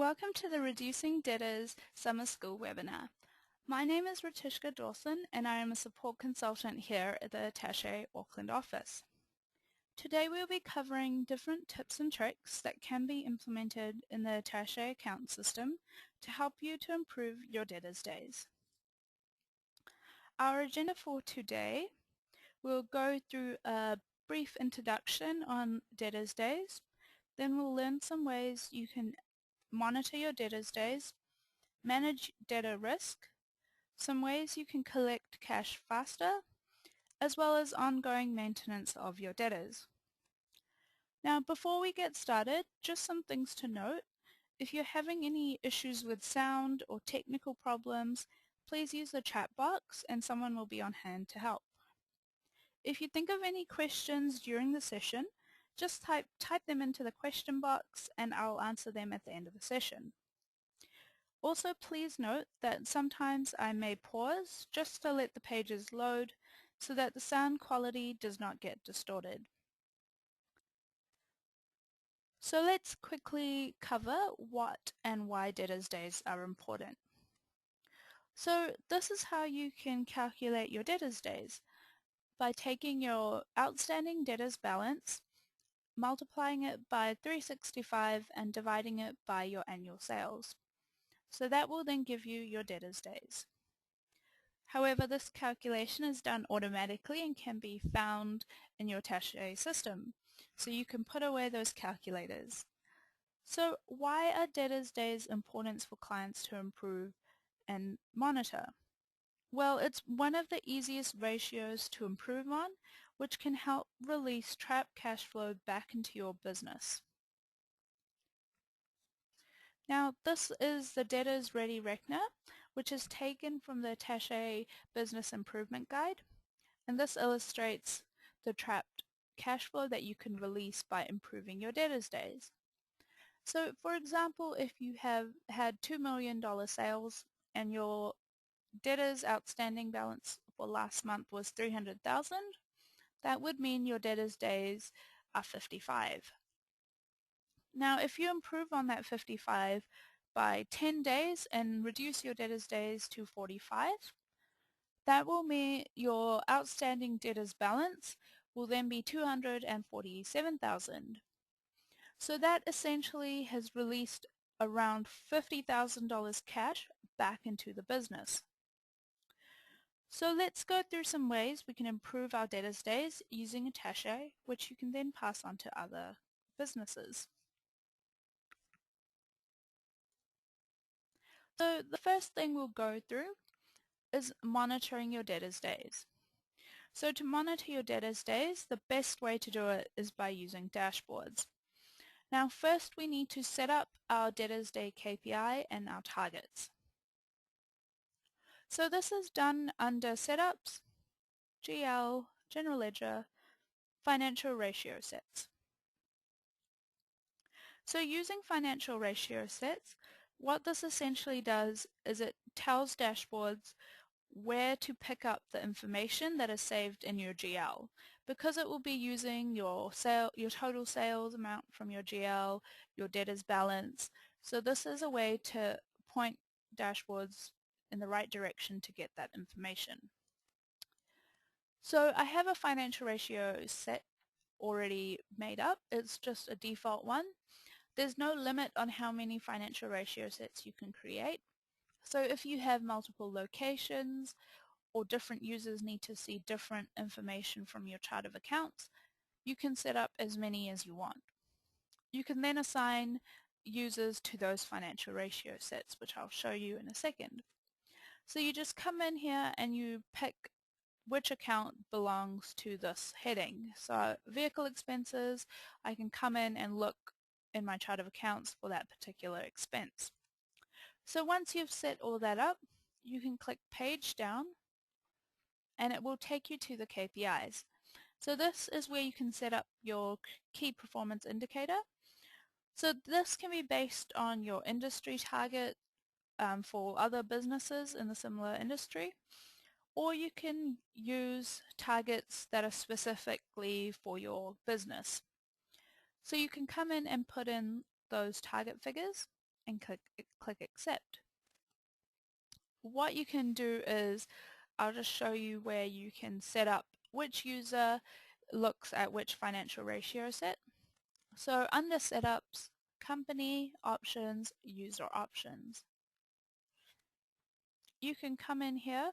Welcome to the Reducing Debtors Summer School webinar. My name is Ratishka Dawson and I am a support consultant here at the Attaché Auckland office. Today we'll be covering different tips and tricks that can be implemented in the Attaché account system to help you to improve your debtors days. Our agenda for today, we'll go through a brief introduction on debtors days, then we'll learn some ways you can monitor your debtors days, manage debtor risk, some ways you can collect cash faster, as well as ongoing maintenance of your debtors. Now before we get started, just some things to note. If you're having any issues with sound or technical problems, please use the chat box and someone will be on hand to help. If you think of any questions during the session, just type them into the question box and I'll answer them at the end of the session. Also, please note that sometimes I may pause just to let the pages load so that the sound quality does not get distorted. So let's quickly cover what and why debtors days are important. So this is how you can calculate your debtors days by taking your outstanding debtors balance, multiplying it by 365 and dividing it by your annual sales. So that will then give you your debtors days. However, this calculation is done automatically and can be found in your Attaché system, so you can put away those calculators. So why are debtors days important for clients to improve and monitor? Well, it's one of the easiest ratios to improve on, which can help release trapped cash flow back into your business. Now this is the Debtors Ready Reckoner, which is taken from the Attaché Business Improvement Guide, and this illustrates the trapped cash flow that you can release by improving your debtors days. So for example, if you have had $2 million sales and your debtors outstanding balance for last month was 300,000, that would mean your debtors days are 55. Now if you improve on that 55 by 10 days and reduce your debtors days to 45, that will mean your outstanding debtors balance will then be 247,000. So that essentially has released around $50,000 cash back into the business. So let's go through some ways we can improve our debtors days using Attaché, which you can then pass on to other businesses. So the first thing we'll go through is monitoring your debtors days. So to monitor your debtors days, the best way to do it is by using dashboards. Now first we need to set up our debtors day KPI and our targets. So this is done under Setups, GL, General Ledger, Financial Ratio Sets. So using financial ratio sets, what this essentially does is it tells dashboards where to pick up the information that is saved in your GL, because it will be using your total sales amount from your GL, your debtors balance. So this is a way to point dashboards in the right direction to get that information. So I have a financial ratio set already made up. It's just a default one. There's no limit on how many financial ratio sets you can create. So if you have multiple locations or different users need to see different information from your chart of accounts, you can set up as many as you want. You can then assign users to those financial ratio sets, which I'll show you in a second. So you just come in here and you pick which account belongs to this heading. So vehicle expenses, I can come in and look in my chart of accounts for that particular expense. So once you've set all that up, you can click page down and it will take you to the KPIs. So this is where you can set up your key performance indicator. So this can be based on your industry target for other businesses in the similar industry, or you can use targets that are specifically for your business. So you can come in and put in those target figures and click accept. What you can do is, I'll just show you where you can set up which user looks at which financial ratio set. So under setups, company options, user options. You can come in here,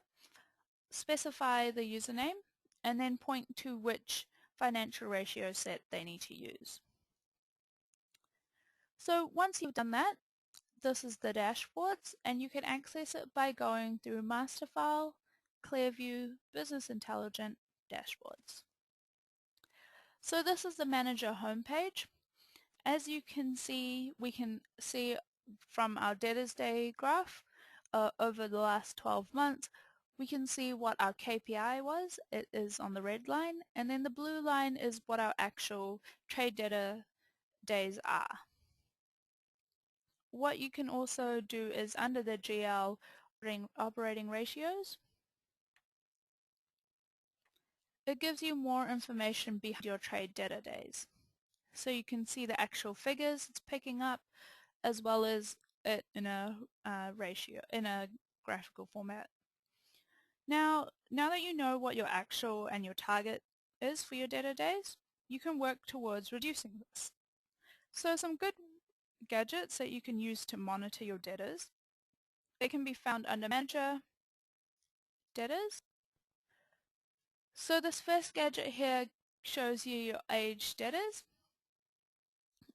specify the username, and then point to which financial ratio set they need to use. So once you've done that, this is the dashboards, and you can access it by going through Master File, Clearview, Business Intelligent, Dashboards. So this is the Manager homepage. As you can see, we can see from our Debtors Day graph over the last 12 months, we can see what our KPI was. It is on the red line, and then the blue line is what our actual trade debtor days are. What you can also do is under the GL operating ratios, it gives you more information behind your trade debtor days. So you can see the actual figures it's picking up, as well as it in a ratio, in a graphical format. Now that you know what your actual and your target is for your debtor days, you can work towards reducing this. So some good gadgets that you can use to monitor your debtors, they can be found under Manager, Debtors. So this first gadget here shows you your aged debtors.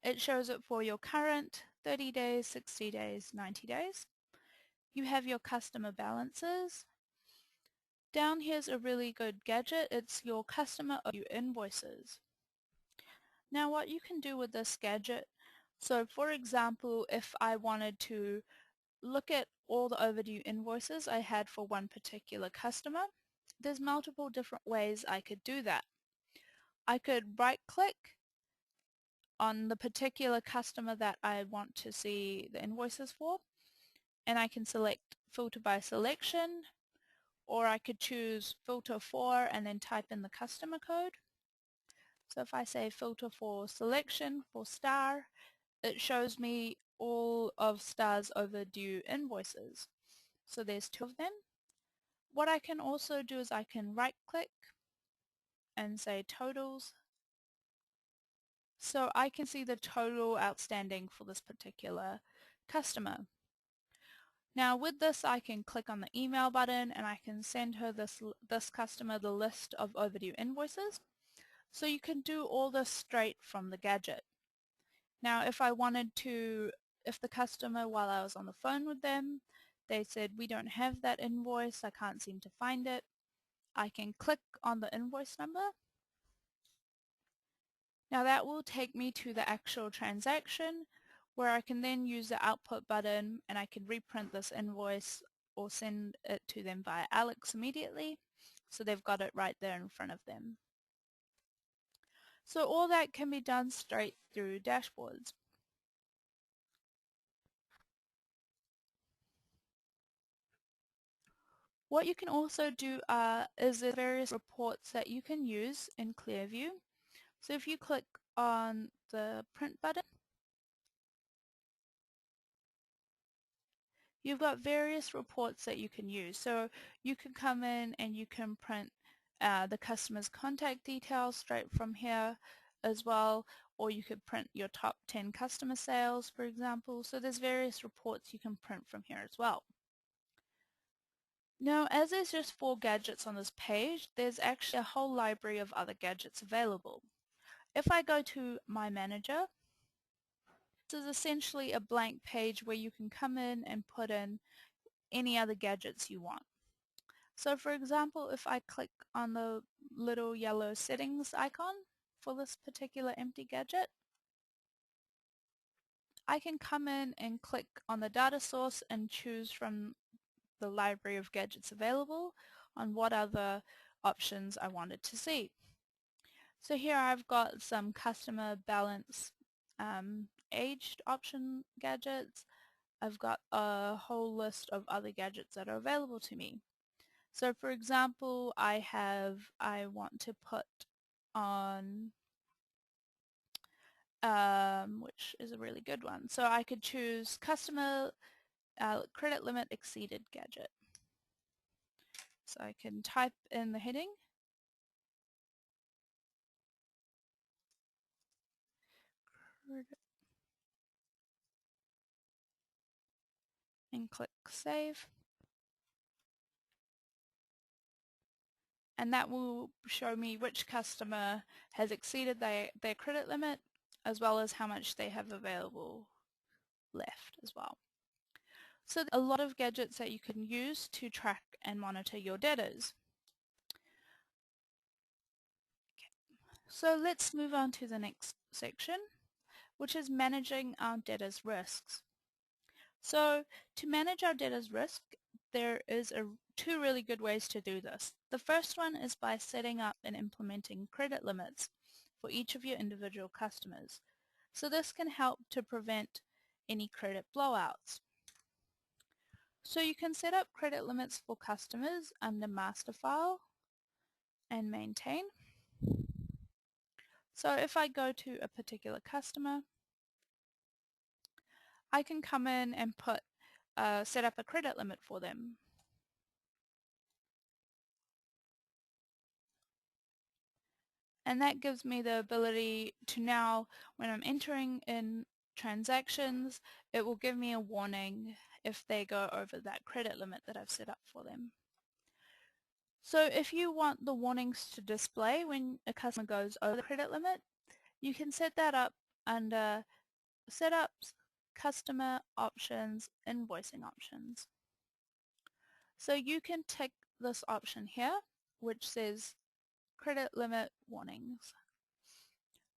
It shows it for your current 30 days, 60 days, 90 days. You have your customer balances. Down here's a really good gadget. It's your customer overdue invoices. Now what you can do with this gadget, so for example, if I wanted to look at all the overdue invoices I had for one particular customer, there's multiple different ways I could do that. I could right click on the particular customer that I want to see the invoices for, and I can select filter by selection, or I could choose filter for and then type in the customer code. So if I say filter for selection for Star, it shows me all of Star's overdue invoices. So there's 2 of them. What I can also do is I can right click and say totals. So I can see the total outstanding for this particular customer. Now with this I can click on the email button and I can send her this customer the list of overdue invoices. So you can do all this straight from the gadget. Now if I wanted to, if the customer while I was on the phone with them, they said we don't have that invoice, I can't seem to find it, I can click on the invoice number. Now that will take me to the actual transaction where I can then use the output button and I can reprint this invoice or send it to them via Alex immediately, so they've got it right there in front of them. So all that can be done straight through dashboards. What you can also do is there various reports that you can use in Clearview. So if you click on the print button, you've got various reports that you can use. So you can come in and you can print the customer's contact details straight from here as well, or you could print your top 10 customer sales, for example. So there's various reports you can print from here as well. Now, as there's just 4 gadgets on this page, there's actually a whole library of other gadgets available. If I go to My Manager, this is essentially a blank page where you can come in and put in any other gadgets you want. So for example, if I click on the little yellow settings icon for this particular empty gadget, I can come in and click on the data source and choose from the library of gadgets available on what other options I wanted to see. So here I've got some customer balance aged option gadgets. I've got a whole list of other gadgets that are available to me. So for example, I want to put on which is a really good one. So I could choose customer credit limit exceeded gadget. So I can type in the heading and click save. And that will show me which customer has exceeded their credit limit, as well as how much they have available left as well. So a lot of gadgets that you can use to track and monitor your debtors. So let's move on to the next section, which is managing our debtors' risks. So to manage our debtors' risk, there is two really good ways to do this. The first one is by setting up and implementing credit limits for each of your individual customers. So this can help to prevent any credit blowouts. So you can set up credit limits for customers under Master File and Maintain. So if I go to a particular customer, I can come in and set up a credit limit for them. And that gives me the ability to now, when I'm entering in transactions, it will give me a warning if they go over that credit limit that I've set up for them. So if you want the warnings to display when a customer goes over the credit limit, you can set that up under Setups, Customer Options, Invoicing Options. So you can tick this option here, which says Credit Limit Warnings.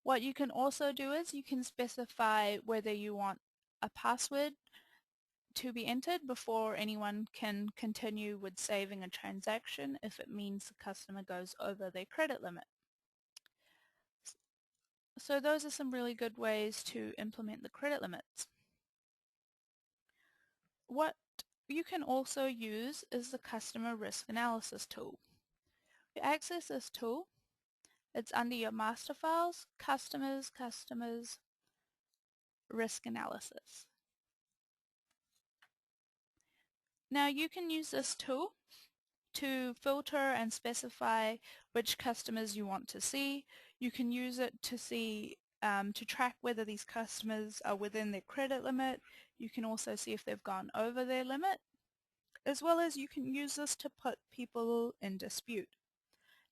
What you can also do is you can specify whether you want a password to be entered before anyone can continue with saving a transaction if it means the customer goes over their credit limit. So those are some really good ways to implement the credit limits. What you can also use is the Customer Risk Analysis tool. To access this tool, it's under your master files, Customers, Risk Analysis. Now you can use this tool to filter and specify which customers you want to see. You can use it to see to track whether these customers are within their credit limit. You can also see if they've gone over their limit, as well as you can use this to put people in dispute.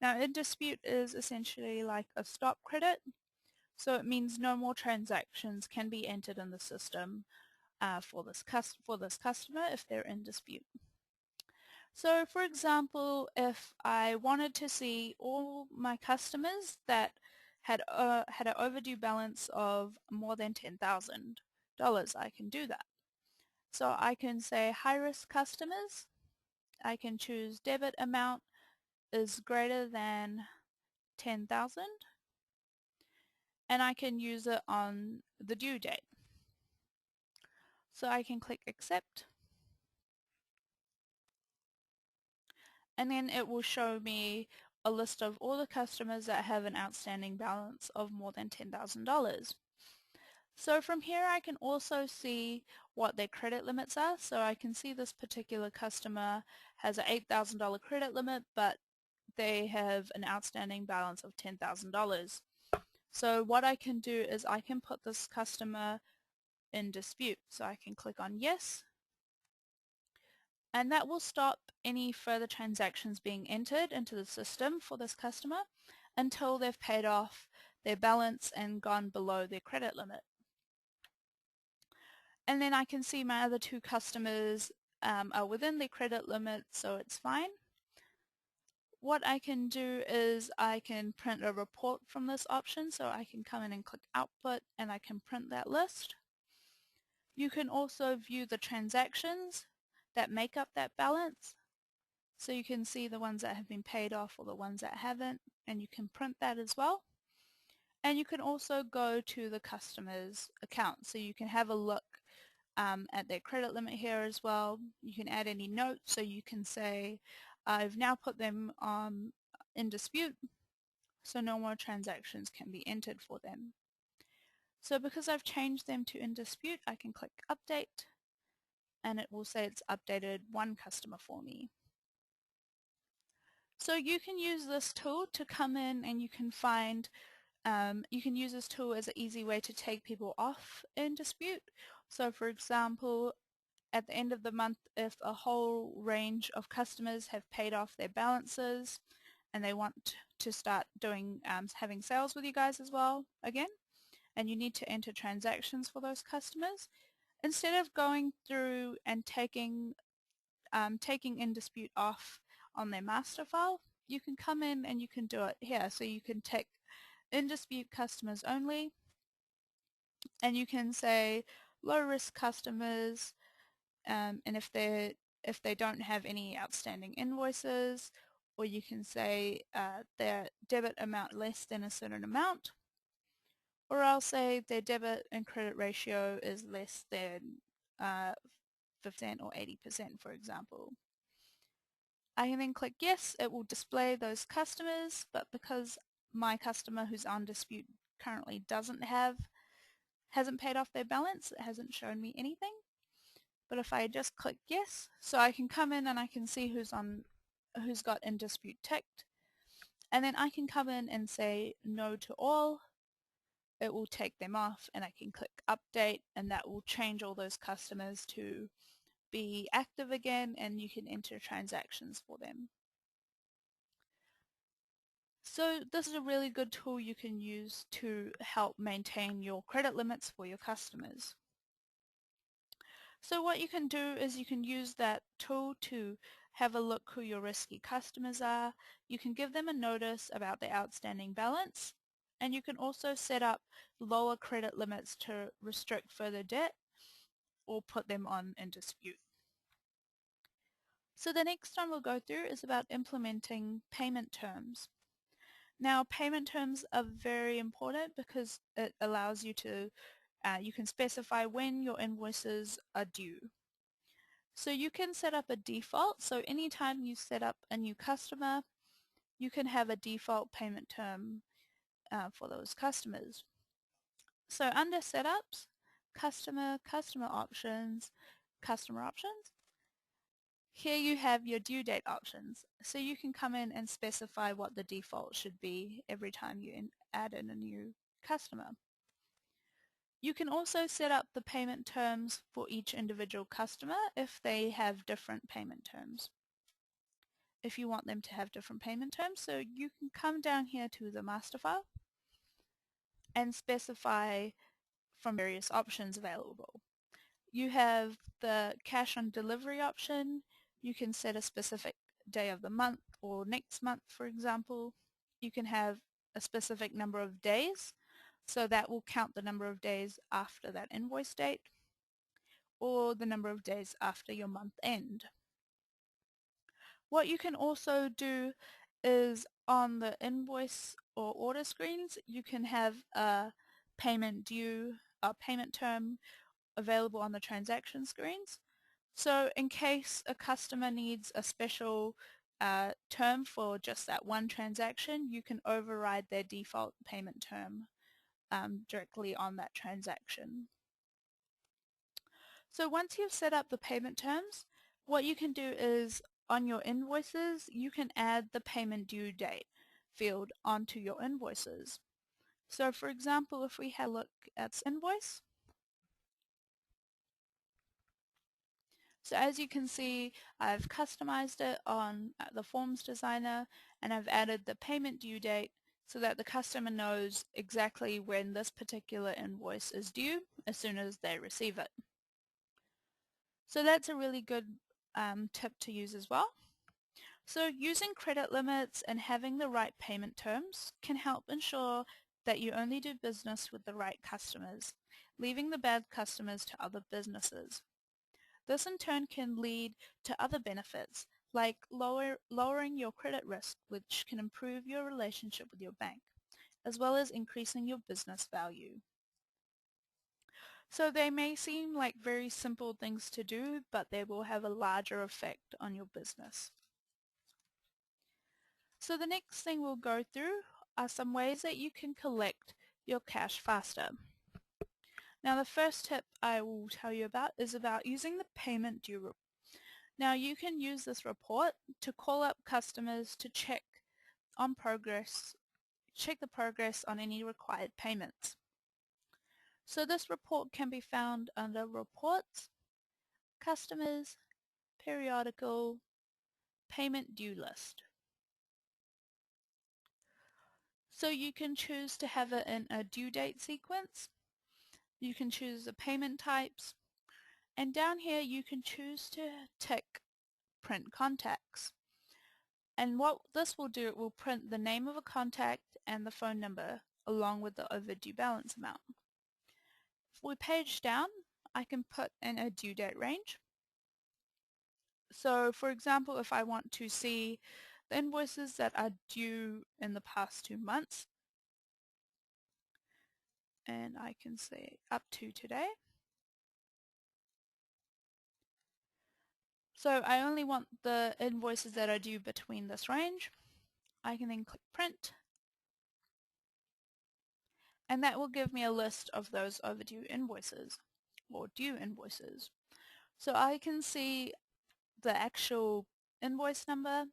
Now, in dispute is essentially like a stop credit, so it means no more transactions can be entered in the system for this customer if they're in dispute. So for example, if I wanted to see all my customers that had an overdue balance of more than $10,000, I can do that. So I can say high-risk customers. I can choose debit amount is greater than 10,000, and I can use it on the due date. So I can click accept, and then it will show me a list of all the customers that have an outstanding balance of more than $10,000. So from here I can also see what their credit limits are. So I can see this particular customer has an $8,000 credit limit, but they have an outstanding balance of $10,000. So what I can do is I can put this customer in dispute. So I can click on yes, and that will stop any further transactions being entered into the system for this customer until they've paid off their balance and gone below their credit limit. And then I can see my other two customers are within their credit limit, so it's fine. What I can do is I can print a report from this option, so I can come in and click output and I can print that list. You can also view the transactions that make up that balance, so you can see the ones that have been paid off or the ones that haven't, and you can print that as well. And you can also go to the customer's account, so you can have a look at their credit limit here as well. You can add any notes, so you can say I've now put them in dispute, so no more transactions can be entered for them. So because I've changed them to in dispute, I can click update and it will say it's updated one customer for me. So you can use this tool to come in and you can find, you can use this tool as an easy way to take people off in dispute. So for example, at the end of the month, if a whole range of customers have paid off their balances and they want to start doing having sales with you guys as well again, and you need to enter transactions for those customers, instead of going through and taking in dispute off on their master file, you can come in and you can do it here. So you can tick in dispute customers only, and you can say low risk customers, and if they don't have any outstanding invoices, or you can say their debit amount less than a certain amount, or I'll say their debit and credit ratio is less than 50% or 80%, for example. I can then click yes, it will display those customers, but because my customer who's on dispute currently hasn't paid off their balance, it hasn't shown me anything. But if I just click yes, so I can come in and I can see who's got in dispute ticked, and then I can come in and say no to all. It will take them off, and I can click update, and that will change all those customers to be active again, and you can enter transactions for them. So this is a really good tool you can use to help maintain your credit limits for your customers. So what you can do is you can use that tool to have a look who your risky customers are. You can give them a notice about their outstanding balance, and you can also set up lower credit limits to restrict further debt or put them on in dispute. So the next one we'll go through is about implementing payment terms. Now payment terms are very important because it allows you to, you can specify when your invoices are due. So you can set up a default, so anytime you set up a new customer, you can have a default payment term for those customers. So under setups, customer options, customer options, here you have your due date options. So you can come in and specify what the default should be every time you add in a new customer. You can also set up the payment terms for each individual customer if they have different payment terms. If you want them to have different payment terms, so you can come down here to the master file and specify from various options available. You have the cash on delivery option. You can set a specific day of the month or next month, for example. You can have a specific number of days, so that will count the number of days after that invoice date, or the number of days after your month end. What you can also do is on the invoice or order screens, you can have a payment due, a payment term available on the transaction screens. So in case a customer needs a special term for just that one transaction, you can override their default payment term directly on that transaction. So once you've set up the payment terms, what you can do is on your invoices, you can add the payment due date field onto your invoices. So for example, if we had a look at this invoice, so as you can see, I've customized it on the forms designer, and I've added the payment due date so that the customer knows exactly when this particular invoice is due as soon as they receive it. So that's a really good tip to use as well. So using credit limits and having the right payment terms can help ensure that you only do business with the right customers, leaving the bad customers to other businesses. This in turn can lead to other benefits, like lowering your credit risk, which can improve your relationship with your bank, as well as increasing your business value. So they may seem like very simple things to do, but they will have a larger effect on your business. So the next thing we'll go through are some ways that you can collect your cash faster. Now the first tip I will tell you about is about using the payment due report. Now you can use this report to call up customers to check the progress on any required payments. So this report can be found under Reports, Customers, Periodical, Payment Due List. So you can choose to have it in a due date sequence. You can choose the payment types, and down here you can choose to tick Print Contacts. And what this will do, it will print the name of a contact and the phone number along with the overdue balance amount. If we page down, I can put in a due date range. So for example, if I want to see the invoices that are due in the past 2 months, and I can say up to today. So I only want the invoices that are due between this range. I can then click print, and that will give me a list of those overdue invoices or due invoices. So I can see the actual invoice number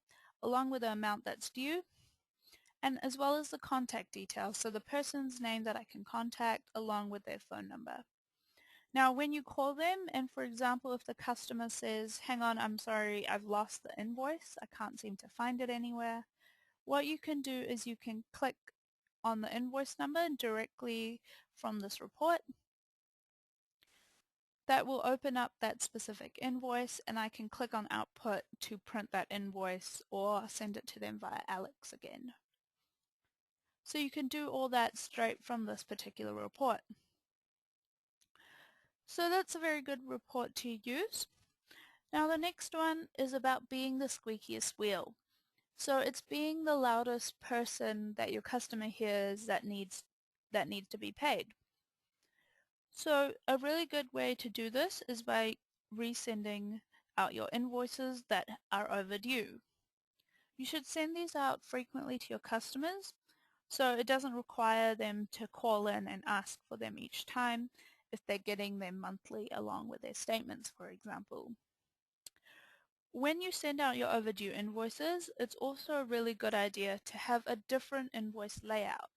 along with the amount that's due, and as well as the contact details, so the person's name that I can contact along with their phone number. Now when you call them, and for example if the customer says, hang on, I'm sorry, I've lost the invoice, I can't seem to find it anywhere, what you can do is you can click on the invoice number directly from this report. That will open up that specific invoice, and I can click on output to print that invoice or send it to them via Alex again. So you can do all that straight from this particular report. So that's a very good report to use. Now the next one is about being the squeakiest wheel. So it's being the loudest person that your customer hears that needs to be paid. So a really good way to do this is by resending out your invoices that are overdue. You should send these out frequently to your customers, so it doesn't require them to call in and ask for them each time if they're getting them monthly along with their statements, for example. When you send out your overdue invoices, it's also a really good idea to have a different invoice layout.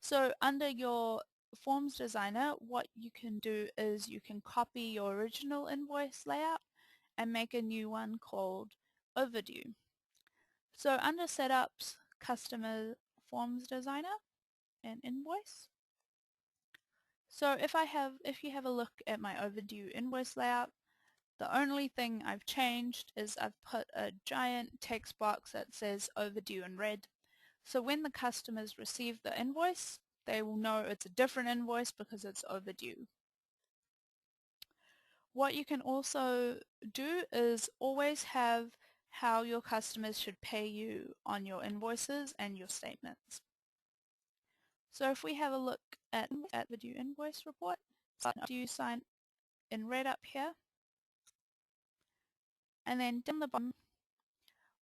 So under your Forms Designer, what you can do is you can copy your original invoice layout and make a new one called Overdue. So under Setups, Customer Forms Designer and Invoice. So if you have a look at my overdue invoice layout, the only thing I've changed is I've put a giant text box that says overdue in red. So when the customers receive the invoice, they will know it's a different invoice because it's overdue. What you can also do is always have how your customers should pay you on your invoices and your statements. So if we have a look at the due invoice report, due sign in red up here, and then down the bottom,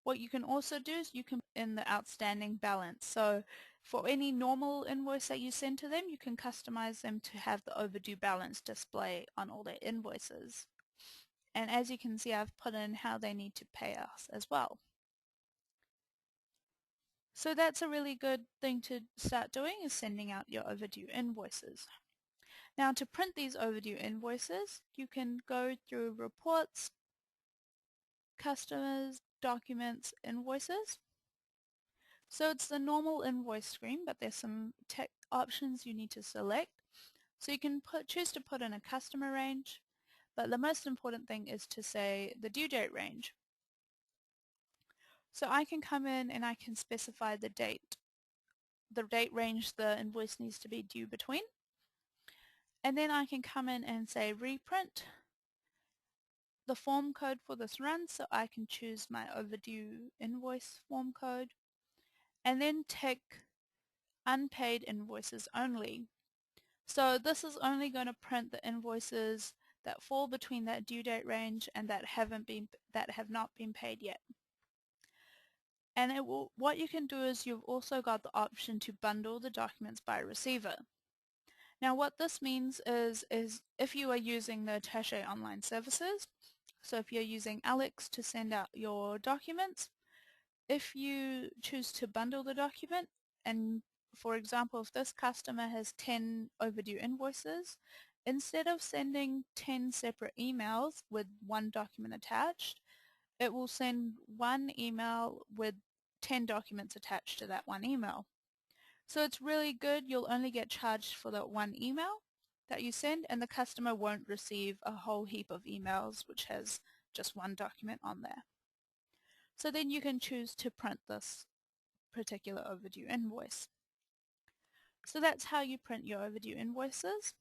what you can also do is you can put in the outstanding balance. So for any normal invoice that you send to them, you can customize them to have the overdue balance display on all their invoices. And as you can see, I've put in how they need to pay us as well. So that's a really good thing to start doing, is sending out your overdue invoices. Now to print these overdue invoices, you can go through Reports, Customers, Documents, Invoices. So it's the normal invoice screen, but there's some tech options you need to select. So you can choose to put in a customer range, but the most important thing is to say the due date range. So I can come in and I can specify the date range the invoice needs to be due between. And then I can come in and say reprint the form code for this run, so I can choose my overdue invoice form code, and then tick unpaid invoices only. So this is only going to print the invoices that fall between that due date range and that have not been paid yet. And what you can do is you've also got the option to bundle the documents by receiver. Now what this means is if you are using the Attaché online services, so if you're using Alex to send out your documents, if you choose to bundle the document, and for example if this customer has 10 overdue invoices, instead of sending 10 separate emails with one document attached, it will send one email with 10 documents attached to that one email. So it's really good. You'll only get charged for that one email that you send, and the customer won't receive a whole heap of emails which has just one document on there. So then you can choose to print this particular overdue invoice. So that's how you print your overdue invoices.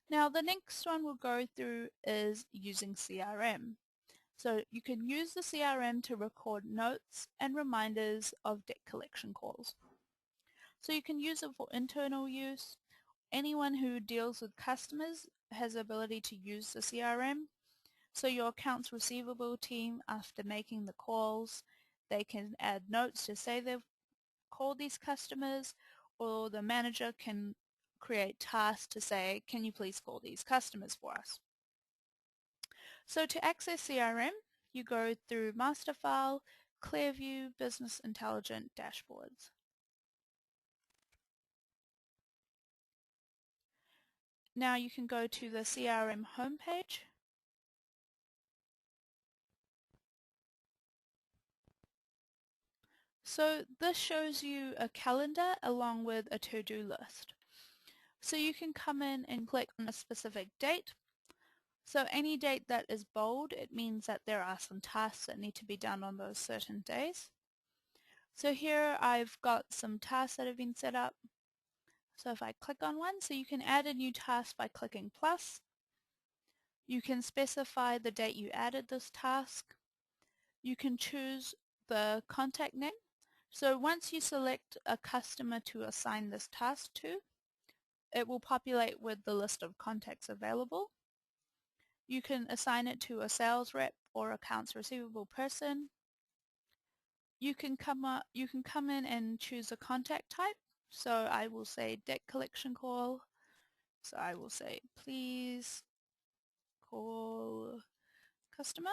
Now the next one we'll go through is using CRM. So you can use the CRM to record notes and reminders of debt collection calls. So you can use it for internal use. Anyone who deals with customers has the ability to use the CRM. So your accounts receivable team, after making the calls, they can add notes to say they've called these customers, or the manager can create tasks to say, can you please call these customers for us? So to access CRM, you go through Master File, Clearview, Business Intelligent Dashboards. Now you can go to the CRM homepage. So this shows you a calendar along with a to-do list. So you can come in and click on a specific date. So any date that is bold, it means that there are some tasks that need to be done on those certain days. So here I've got some tasks that have been set up. So if I click on one, so you can add a new task by clicking plus. You can specify the date you added this task. You can choose the contact name. So once you select a customer to assign this task to, it will populate with the list of contacts available. You can assign it to a sales rep or accounts receivable person. You can come in and choose a contact type. So I will say debt collection call. So I will say please call customer.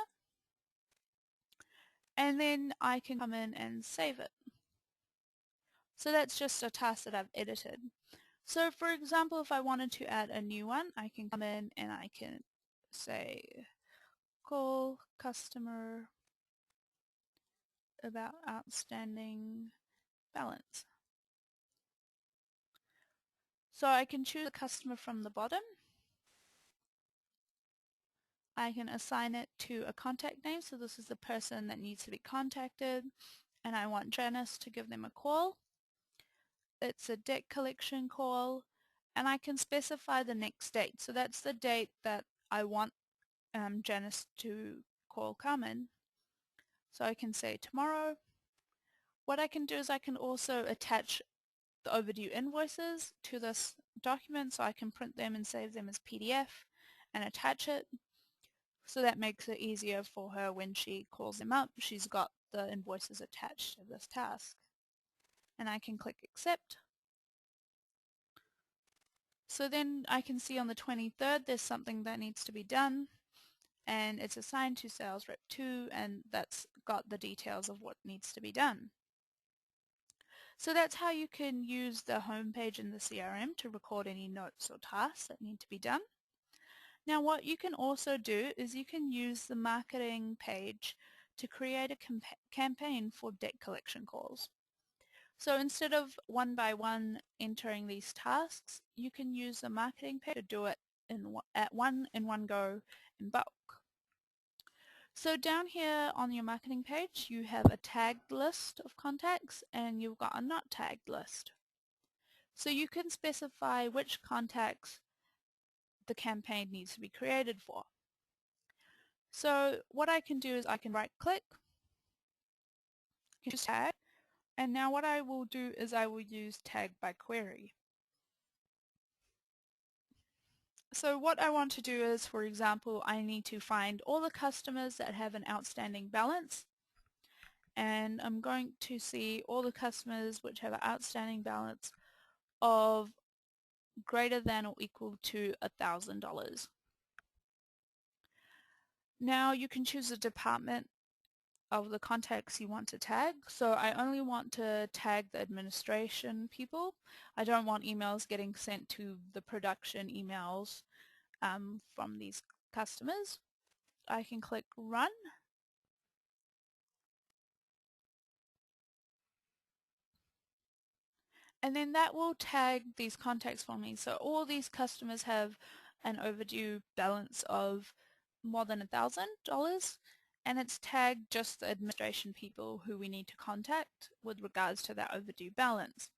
And then I can come in and save it. So that's just a task that I've edited. So for example, if I wanted to add a new one, I can come in and I can say call customer about outstanding balance. So I can choose a customer from the bottom. I can assign it to a contact name, so this is the person that needs to be contacted, and I want Janice to give them a call. It's a debt collection call, and I can specify the next date. So that's the date that I want Janice to call Carmen. So I can say tomorrow. What I can do is I can also attach the overdue invoices to this document, so I can print them and save them as PDF and attach it. So that makes it easier for her when she calls them up. She's got the invoices attached to this task. And I can click accept. So then I can see on the 23rd there's something that needs to be done, and it's assigned to sales rep 2, and that's got the details of what needs to be done. So that's how you can use the homepage in the CRM to record any notes or tasks that need to be done. Now what you can also do is you can use the marketing page to create a campaign for debt collection calls. So instead of one by one entering these tasks, you can use the marketing page to do it in one go in bulk. So down here on your marketing page, you have a tagged list of contacts and you've got a not tagged list. So you can specify which contacts the campaign needs to be created for. So what I can do is I can right click, choose tag, and now what I will do is I will use tag by query. So what I want to do is, for example, I need to find all the customers that have an outstanding balance, and I'm going to see all the customers which have an outstanding balance of greater than or equal to $1,000. Now you can choose a department of the contacts you want to tag. So I only want to tag the administration people. I don't want emails getting sent to the production emails from these customers. I can click Run. And then that will tag these contacts for me. So all these customers have an overdue balance of more than $1,000, and it's tagged just the administration people who we need to contact with regards to that overdue balance.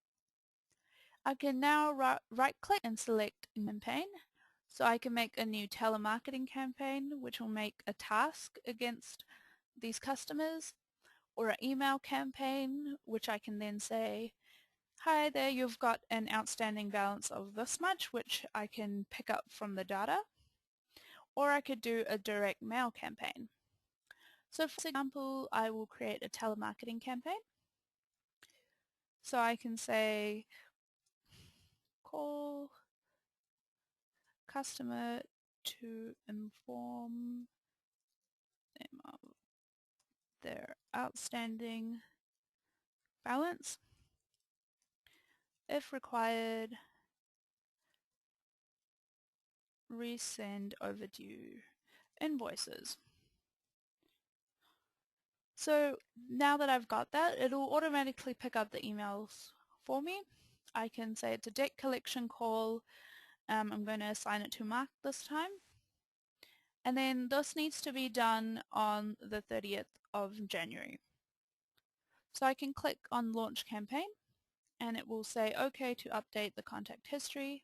I can now right click and select campaign. So I can make a new telemarketing campaign which will make a task against these customers, or an email campaign which I can then say, hi there, you've got an outstanding balance of this much, which I can pick up from the data. Or I could do a direct mail campaign. So for example, I will create a telemarketing campaign. So I can say, call customer to inform them of their outstanding balance. If required, resend overdue invoices. So now that I've got that, it'll automatically pick up the emails for me. I can say it's a debt collection call. I'm going to assign it to Mark this time. And then this needs to be done on the 30th of January. So I can click on Launch Campaign, and it will say OK to update the contact history.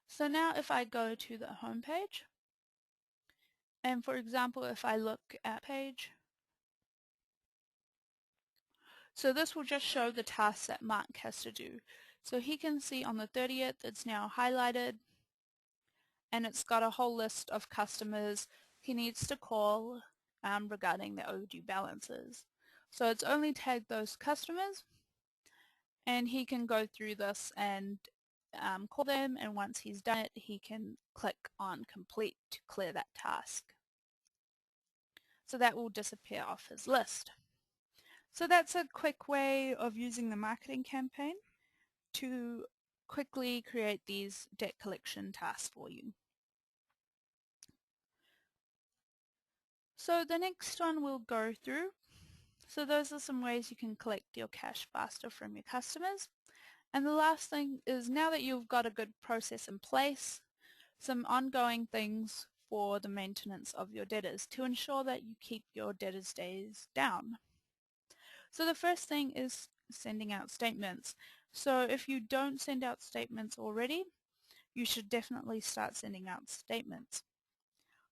So now if I go to the home page, and for example if I look at page, so this will just show the tasks that Mark has to do. So he can see on the 30th it's now highlighted, and it's got a whole list of customers he needs to call regarding their overdue balances. So it's only tagged those customers, and he can go through this and call them, and once he's done it he can click on complete to clear that task. So that will disappear off his list. So that's a quick way of using the marketing campaign to quickly create these debt collection tasks for you. So the next one we'll go through. So those are some ways you can collect your cash faster from your customers. And the last thing is, now that you've got a good process in place, some ongoing things for the maintenance of your debtors to ensure that you keep your debtors days down. So the first thing is sending out statements. So if you don't send out statements already, you should definitely start sending out statements.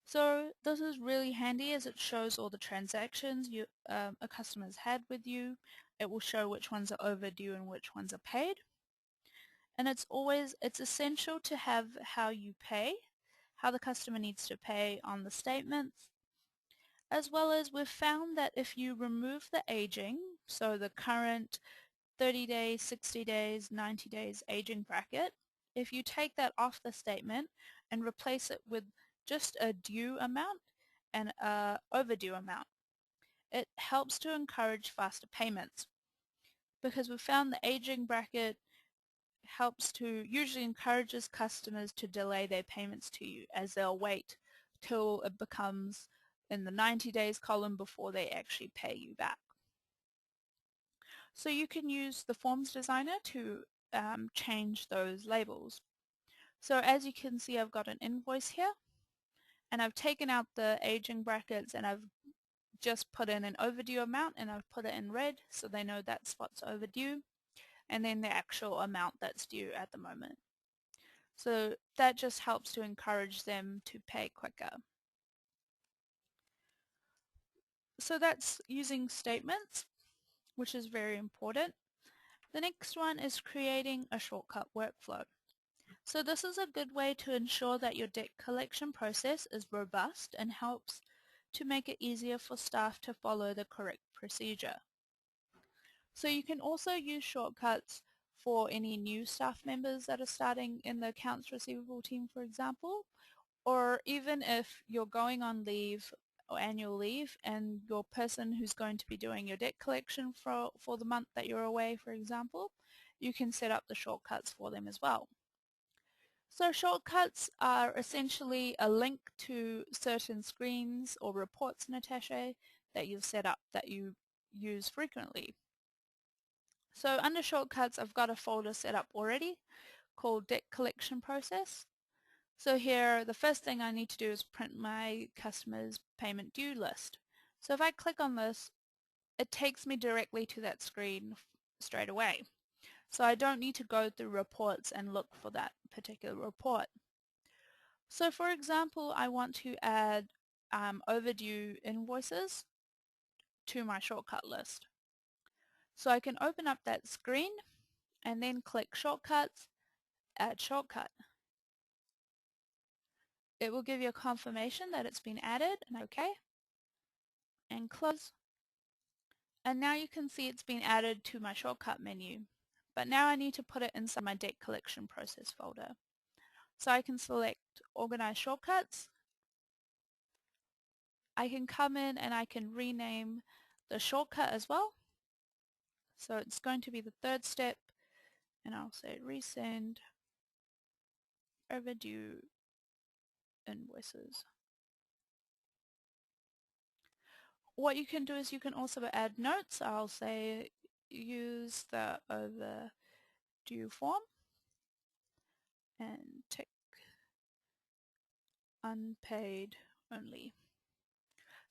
So this is really handy as it shows all the transactions a customer's had with you. It will show which ones are overdue and which ones are paid. And it's essential to have how you pay, how the customer needs to pay on the statements, as well as we've found that if you remove the aging, so the current 30 days, 60 days, 90 days aging bracket, if you take that off the statement and replace it with just a due amount and a overdue amount, it helps to encourage faster payments, because we've found the aging bracket usually encourages customers to delay their payments to you, as they'll wait till it becomes in the 90 days column before they actually pay you back. So you can use the forms designer to change those labels. So as you can see, I've got an invoice here, and I've taken out the aging brackets, and I've just put in an overdue amount, and I've put it in red so they know that's what's overdue, and then the actual amount that's due at the moment. So that just helps to encourage them to pay quicker. So that's using statements, which is very important. The next one is creating a shortcut workflow. So this is a good way to ensure that your debt collection process is robust and helps to make it easier for staff to follow the correct procedure. So you can also use shortcuts for any new staff members that are starting in the accounts receivable team, for example, or even if you're going on leave or annual leave and your person who's going to be doing your debt collection for the month that you're away, for example, you can set up the shortcuts for them as well. So shortcuts are essentially a link to certain screens or reports in Attaché that you've set up that you use frequently. So under shortcuts, I've got a folder set up already called Debt Collection Process. So here, the first thing I need to do is print my customer's payment due list. So if I click on this, it takes me directly to that screen straight away. So I don't need to go through reports and look for that particular report. So for example, I want to add overdue invoices to my shortcut list. So I can open up that screen and then click Shortcuts, Add Shortcut. It will give you a confirmation that it's been added, and OK, and close. And now you can see it's been added to my shortcut menu. But now I need to put it inside my debt collection process folder. So I can select Organize Shortcuts. I can come in and I can rename the shortcut as well. So it's going to be the third step, and I'll say resend overdue invoices. What you can do is you can also add notes. I'll say use the overdue form and tick unpaid only.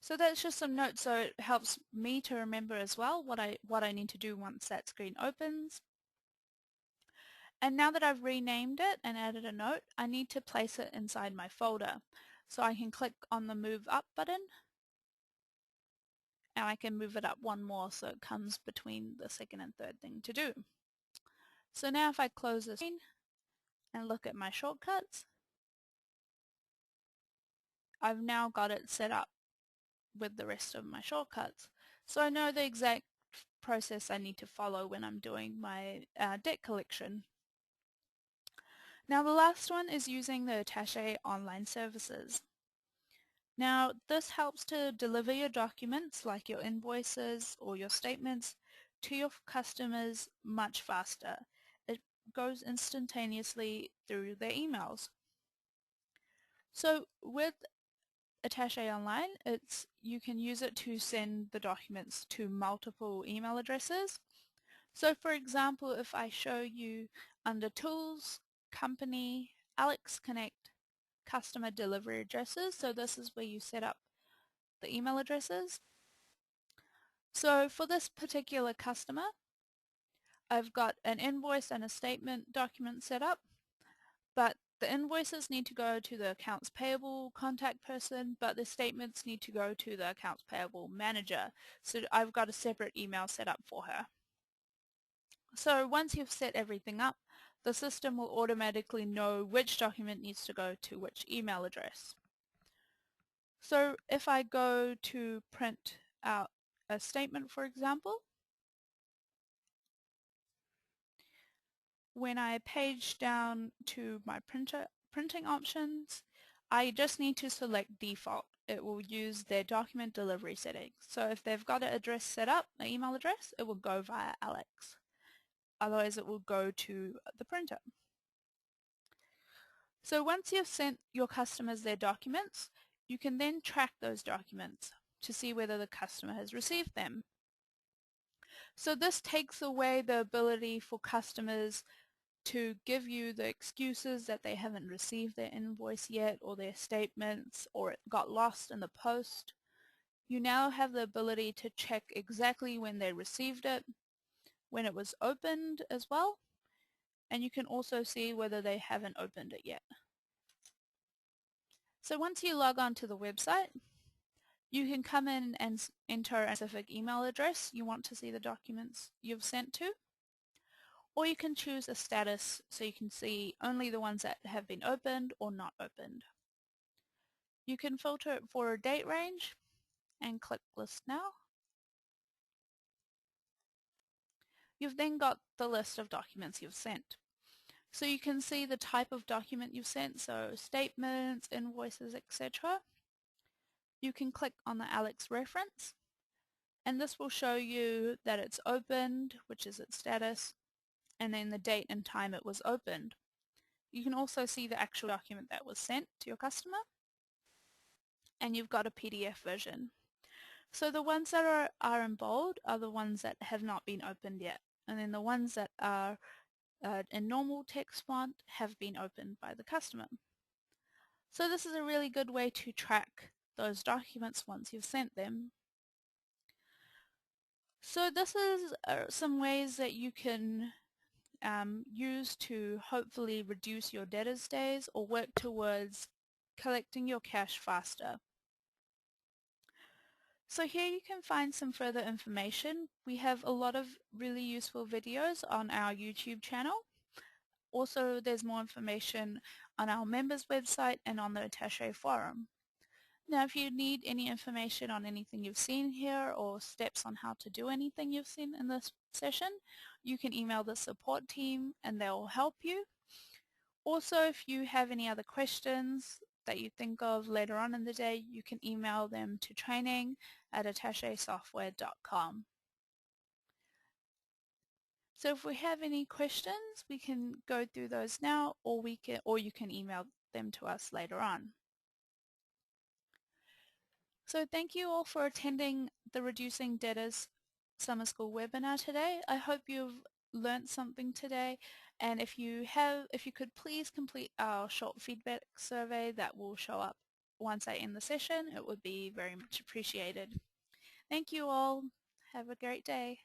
So that's just some notes, so it helps me to remember as well what I need to do once that screen opens. And now that I've renamed it and added a note, I need to place it inside my folder. So I can click on the Move Up button, and I can move it up one more so it comes between the second and third thing to do. So now if I close the screen and look at my shortcuts, I've now got it set up with the rest of my shortcuts. So I know the exact process I need to follow when I'm doing my debt collection. Now the last one is using the Attaché online services. Now this helps to deliver your documents like your invoices or your statements to your customers much faster. It goes instantaneously through their emails. So with Attaché Online, you can use it to send the documents to multiple email addresses. So for example, if I show you under Tools, Company, Alex Connect, Customer Delivery Addresses, so this is where you set up the email addresses. So for this particular customer, I've got an invoice and a statement document set up, but the invoices need to go to the accounts payable contact person, but the statements need to go to the accounts payable manager. So I've got a separate email set up for her. So once you've set everything up, the system will automatically know which document needs to go to which email address. So if I go to print out a statement, for example, when I page down to my printing options, I just need to select default. It will use their document delivery settings. So if they've got an address set up, an email address, it will go via Alex. Otherwise it will go to the printer. So once you've sent your customers their documents, you can then track those documents to see whether the customer has received them. So this takes away the ability for customers to give you the excuses that they haven't received their invoice yet or their statements or it got lost in the post. You now have the ability to check exactly when they received it, when it was opened as well, and you can also see whether they haven't opened it yet. So once you log on to the website, you can come in and enter a specific email address you want to see the documents you've sent to, or you can choose a status so you can see only the ones that have been opened or not opened. You can filter it for a date range and click List Now. You've then got the list of documents you've sent. So you can see the type of document you've sent, so statements, invoices, etc. You can click on the Alex reference, and this will show you that it's opened, which is its status, and then the date and time it was opened. You can also see the actual document that was sent to your customer, and you've got a PDF version. So the ones that are in bold are the ones that have not been opened yet, and then the ones that are in normal text font have been opened by the customer. So this is a really good way to track those documents once you've sent them. So this is some ways that you can use to hopefully reduce your debtors days or work towards collecting your cash faster. So here you can find some further information. We have a lot of really useful videos on our YouTube channel. Also, there's more information on our members website and on the Attaché forum. Now, if you need any information on anything you've seen here or steps on how to do anything you've seen in this session, you can email the support team and they'll help you. Also, if you have any other questions that you think of later on in the day, you can email them to training@attachesoftware.com. So if we have any questions, we can go through those now, or you can email them to us later on. So thank you all for attending the Reducing Debtors Summer School webinar today. I hope you've learnt something today, and if you could please complete our short feedback survey that will show up once I end the session, it would be very much appreciated. Thank you all. Have a great day.